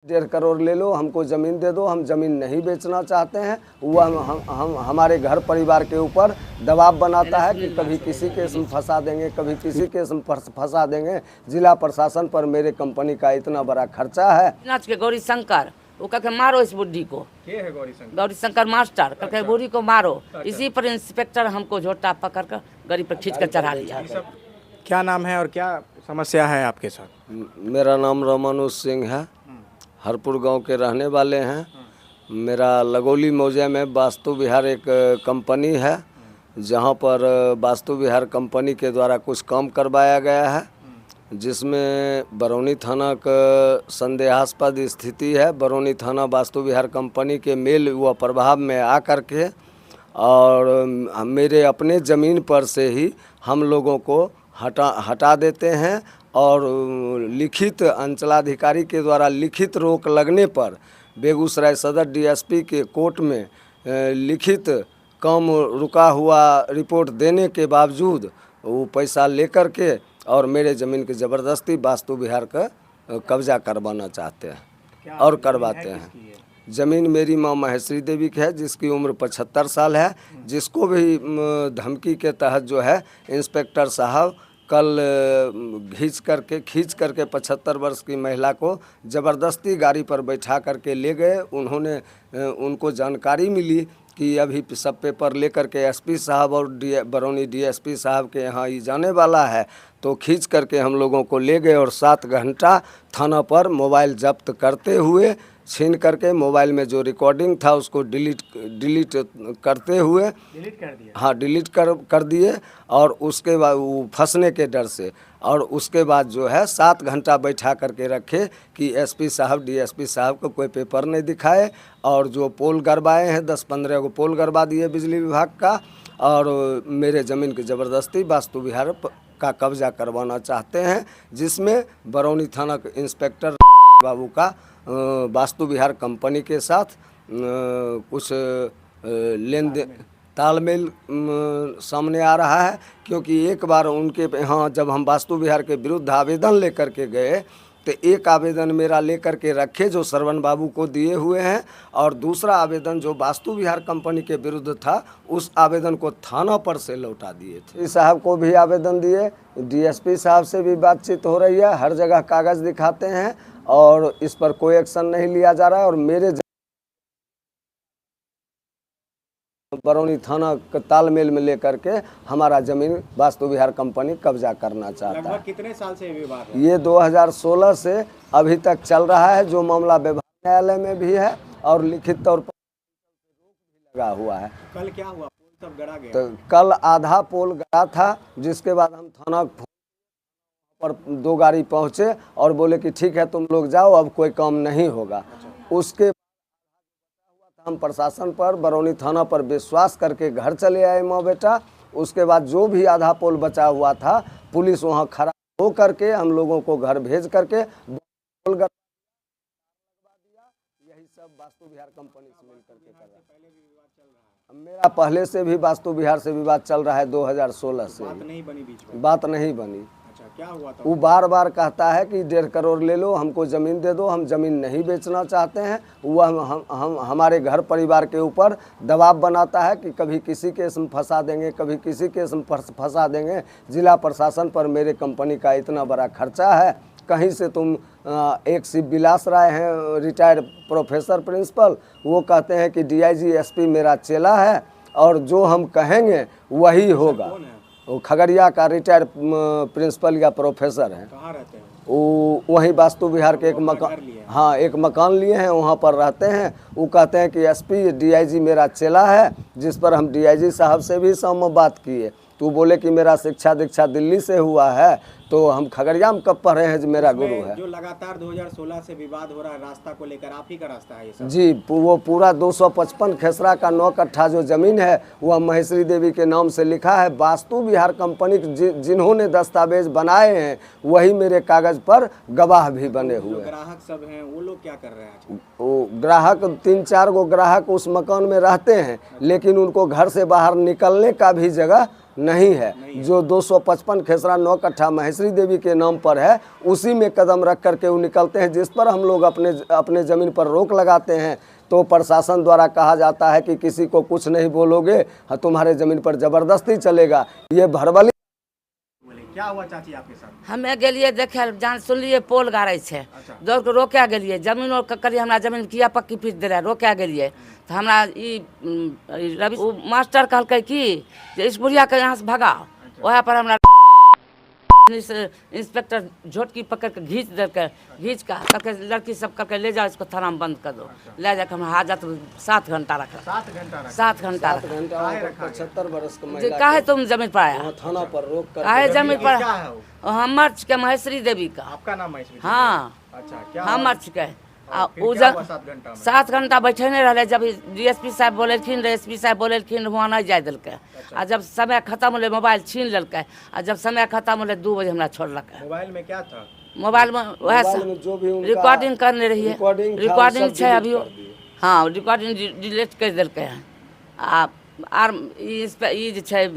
1.5 करोड़ ले लो, हमको ज़मीन दे दो, हम ज़मीन नहीं बेचना चाहते हैं। वह हम हमारे घर परिवार के ऊपर दबाव बनाता है कि कभी किसी केस में फंसा देंगे, कभी किसी केस में फंसा देंगे। जिला प्रशासन पर मेरे कंपनी का इतना बड़ा खर्चा है। नाच के गौरी शंकर वो कहके मारो इस बुढ़ी को। क्या है गौरी शंकर? गौरी शंकर मास्टर कहके बुढ़ी को मारो। इसी पर इंस्पेक्टर हमको झोटा पकड़ कर गाड़ी पर खींच कर चढ़ा लिया। क्या नाम है और क्या समस्या है आपके साथ? मेरा नाम रामानुज सिंह है, हरपुर गांव के रहने वाले हैं। मेरा लगोली मौजे में वास्तु विहार एक कंपनी है, जहां पर वास्तु विहार कंपनी के द्वारा कुछ काम करवाया गया है, जिसमें बरौनी थाना का संदेहास्पद स्थिति है। बरौनी थाना वास्तु विहार कंपनी के मेल व प्रभाव में आकर के और मेरे अपने ज़मीन पर से ही हम लोगों को हटा देते हैं और लिखित अंचलाधिकारी के द्वारा लिखित रोक लगने पर बेगूसराय सदर डीएसपी के कोर्ट में लिखित काम रुका हुआ रिपोर्ट देने के बावजूद वो पैसा लेकर के और मेरे ज़मीन की ज़बरदस्ती वास्तु विहार का कब्जा करवाना चाहते हैं और करवाते हैं। ज़मीन मेरी माँ महेश्वरी देवी की है, जिसकी उम्र 75 साल है, जिसको भी धमकी के तहत जो है इंस्पेक्टर साहब कल खींच करके 75 वर्ष की महिला को ज़बरदस्ती गाड़ी पर बैठा करके ले गए। उनको जानकारी मिली कि अभी सब पेपर लेकर के एसपी साहब और बरौनी डीएसपी साहब के यहाँ ये जाने वाला है, तो खींच करके हम लोगों को ले गए और 7 घंटा थाना पर मोबाइल जब्त करते हुए छीन करके मोबाइल में जो रिकॉर्डिंग था उसको डिलीट करते हुए डिलीट कर दिए। और उसके बाद वो फंसने के डर से और उसके बाद जो है 7 घंटा बैठा करके रखे कि एसपी साहब डीएसपी साहब को कोई पेपर नहीं दिखाए। और जो पोल गड़वाए हैं 10-15 को पोल गड़वा दिए बिजली विभाग का, और मेरे ज़मीन की ज़बरदस्ती वास्तु विहार का कब्जा करवाना चाहते हैं, जिसमें बरौनी थाना के इंस्पेक्टर बाबू का वास्तु विहार कंपनी के साथ कुछ लेन देन तालमेल सामने आ रहा है। क्योंकि एक बार उनके यहाँ जब हम वास्तु विहार के विरुद्ध आवेदन लेकर के गए तो एक आवेदन मेरा लेकर के रखे जो श्रवण बाबू को दिए हुए हैं, और दूसरा आवेदन जो वास्तु विहार कंपनी के विरुद्ध था उस आवेदन को थाना पर से लौटा दिए थे। साहब को भी आवेदन दिए, डीएसपी साहब से भी बातचीत हो रही है, हर जगह कागज़ दिखाते हैं और इस पर कोई एक्शन नहीं लिया जा रहा है। और मेरे बरौनी थाना के तालमेल में लेकर के हमारा ज़मीन वास्तु विहार कंपनी कब्जा करना चाहता है। कितने साल से ये विवाद है? ये 2016 से अभी तक चल रहा है, जो मामला विभाग न्यायालय में भी है और लिखित तौर पर लगा हुआ है। कल क्या हुआ? पोल सब गड़ा गया? तो कल आधा पोल गड़ा था, जिसके बाद हम थाना पर 2 गाड़ी पहुँचे और बोले कि ठीक है तुम लोग जाओ, अब कोई काम नहीं होगा। उसके हम प्रशासन पर बरौनी थाना पर विश्वास करके घर चले आए माँ बेटा। उसके बाद जो भी आधा पोल बचा हुआ था पुलिस वहाँ खड़ा हो करके हम लोगों को घर भेज करके पोल लगवा दिया। यही सब वास्तु विहार कंपनी से मिल करके कर रहा है। मेरा पहले से भी वास्तु विहार से विवाद चल रहा है 2016 से। बात नहीं बनी। क्या हुआ था? वो बार बार कहता है कि 1.5 करोड़ ले लो, हमको ज़मीन दे दो, हम ज़मीन नहीं बेचना चाहते हैं। वह हम हमारे घर परिवार के ऊपर दबाव बनाता है कि कभी किसी केस में फंसा देंगे, कभी किसी केस में फंसा देंगे। जिला प्रशासन पर मेरे कंपनी का इतना बड़ा खर्चा है। कहीं से तुम एक शिव विलास राय हैं, रिटायर्ड प्रोफेसर प्रिंसिपल, वो कहते हैं कि डीआईजी एसपी मेरा चेला है और जो हम कहेंगे वही होगा। वो खगड़िया का रिटायर्ड प्रिंसिपल या प्रोफेसर हैं। कहाँ रहते हैं? वो वहीं वास्तु विहार के एक मकान, हाँ एक मकान लिए हैं, वहाँ पर रहते हैं। वो कहते हैं कि एसपी डीआईजी मेरा चेला है, जिस पर हम डीआईजी साहब से भी सामने बात किए तो बोले कि मेरा शिक्षा दीक्षा दिल्ली से हुआ है, तो हम खगड़िया में कब पढ़े हैं, जो मेरा गुरु है। जो लगातार 2016 से विवाद हो रहा है रास्ता को लेकर, आप ही का रास्ता है ये सब? जी, वो पूरा 255 खेसरा का 9 कट्ठा जो ज़मीन है वह महेश्वरी देवी के नाम से लिखा है। वास्तु विहार कंपनी जिन्होंने दस्तावेज बनाए हैं वही मेरे कागज़ पर गवाह भी बने हुए। ग्राहक सब हैं वो लोग क्या कर रहे हैं? वो ग्राहक 3-4 गो ग्राहक उस मकान में रहते हैं, लेकिन उनको घर से बाहर निकलने का भी जगह नहीं है। जो 255 खेसरा 9 कट्ठा महेश्वरी देवी के नाम पर है, उसी में कदम रख करके वो निकलते हैं, जिस पर हम लोग अपने ज़मीन पर रोक लगाते हैं। तो प्रशासन द्वारा कहा जाता है कि किसी को कुछ नहीं बोलोगे, तुम्हारे ज़मीन पर ज़बरदस्ती चलेगा। ये भरबली। क्या हुआ चाची आपके साथ? हमे गेलिए देखे, जान सुनलिए पोल गाड़े छे, दौड़ के रोके गेलिए, जमीन और करिए हमरा जमीन किया पक्की पीट दे रहे, रोके गेलिए। तो हमरा रवि मास्टर कहलकै कि जे इस बुढ़िया के यहाँ से भगाओ। वहाँ पर हमरा इंस्पेक्टर झोटकी पकड़ के घींच देलकै, घींच का कहलकै लड़की सब करके ले जाओ, इसको थाना में बंद कर दो। ले जाकर हम हाजत 7 घंटा रखा। 7 घंटा रखा? 7 घंटा रखा। 75 वर्ष का जे महिला काहे तुम जमीन पर आया, थाना पर रोक कर काहे जमीन पर? क्या है वो? हमर के महेश्वरी देवी का। आपका नाम है इसमें? हाँ, अच्छा, क्या हमर के। फिर क्या हुआ 7 घंटा में? 7 घंटा बैठे नहीं रहे। जब डीएसपी साहब बोलेलखिन, एसपी साहब बोलेलखिन, वहाँ नहीं जाए दिलकै। आ जब समय खत्म होले मोबाइल छीन लेलकै। आ जब समय खत्म होले 2 बजे हमरा छोड़लकै। मोबाइल में क्या था? मोबाइल में वह जो भी उनका रिकॉर्डिंग करने रहिए, रिकॉर्डिंग है अभी। कर दिए। हाँ, रिकॉर्डिंग डिलीट कर दिलकै हैं। आर ई जे छै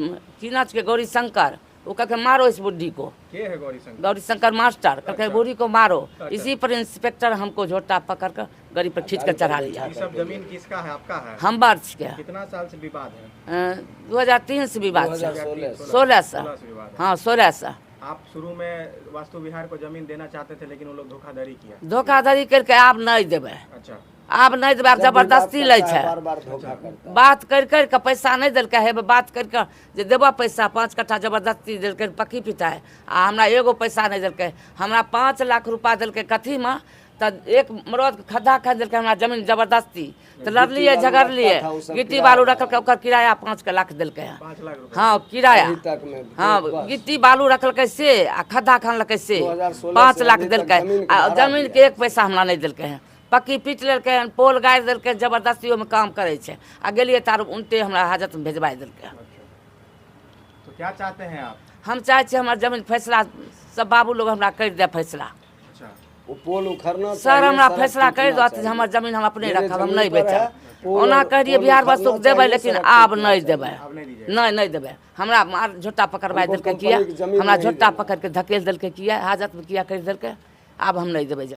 की नाम के गौरी शंकर, वो कहके मारो इस बुढ़ी को। के है गौरी शंकर? गौरी शंकर मास्टर कहके बुढ़ी को मारो। इसी पर इंस्पेक्टर हमको झोटा पकड़ कर गाड़ी पर खींच कर चढ़ा लिया। ये सब जमीन किसका है? आपका है? हम बर्च के कितना साल से विवाद है? 2003 से विवाद है। 2016 16 से। से विवाद है। हाँ, 16 से। आप शुरू में वास्तु विहार को जमीन देना चाहते थे, लेकिन वो लोग धोखाधड़ी किया। धोखाधड़ी करके आप नहीं देवे, अच्छा, आप नहीं देवे, आप जबरदस्ती ले छै। बार धोखा करता है। बात कर के पैसा नहीं दिलकै है, बात करके जे देबा पैसा 5 कट्ठा जबरदस्ती दिलकै पक्की पिटाए। आ हमरा एगो पैसा नहीं दिलकै। हमरा 5 लाख रुपया दिलकै कथी में? तो एक मरद खड्डा खा दिलकै हमरा जमीन जबरदस्ती। तो लड़लिए झगड़लिए, गिट्टी बालू रखल के ओकर किराया 5 लाख दिलकै है। 5 लाख रुपए? हाँ, किराया। अभी तक में हाँ, गिट्टी बालू रखलकै से आ खड्डा खानलकै से 2016 5 से लाख अभी तक दिलकै। जमीन के आ भाड़ा जमीन के 1 पैसा हमरा नहीं दिलकै है। पक्की पीट लेलकै हन, पोल गाड़ि देलकै, जबरदस्ती में काम करे छै। आ गेलिए तार उनटे हमरा हाजत में भेजबाई देलकै। तो क्या चाहते हैं आप? हम चाहे छी हमर जमीन फैसला सब बाबू लोग हमरा कर दे फैसला। अच्छा, वो पोल उखड़ना सर चाहिए, हमरा सड़क फैसला कर टूटना दो, चाहिए। हमर जमीन हम अपने मेरे रखब, हम जमीन नहीं पर है, बेचब। पोल- ओना कह दिए पोल बिहार उखड़ना वस्तु देबै, चाहिए, लेकिन सड़क आब टूटना नहीं चाहिए। देबै। अब नहीं दीजिएगा? नहीं देबै। हमरा मार झोटा पकड़बाई हमको देलकै कंपनी किया, की जमीन हमरा नहीं झोटा देना। पकड़ के धकेल देलकै किया, हाजत में किया कर देलकै। आब हम नहीं देबै।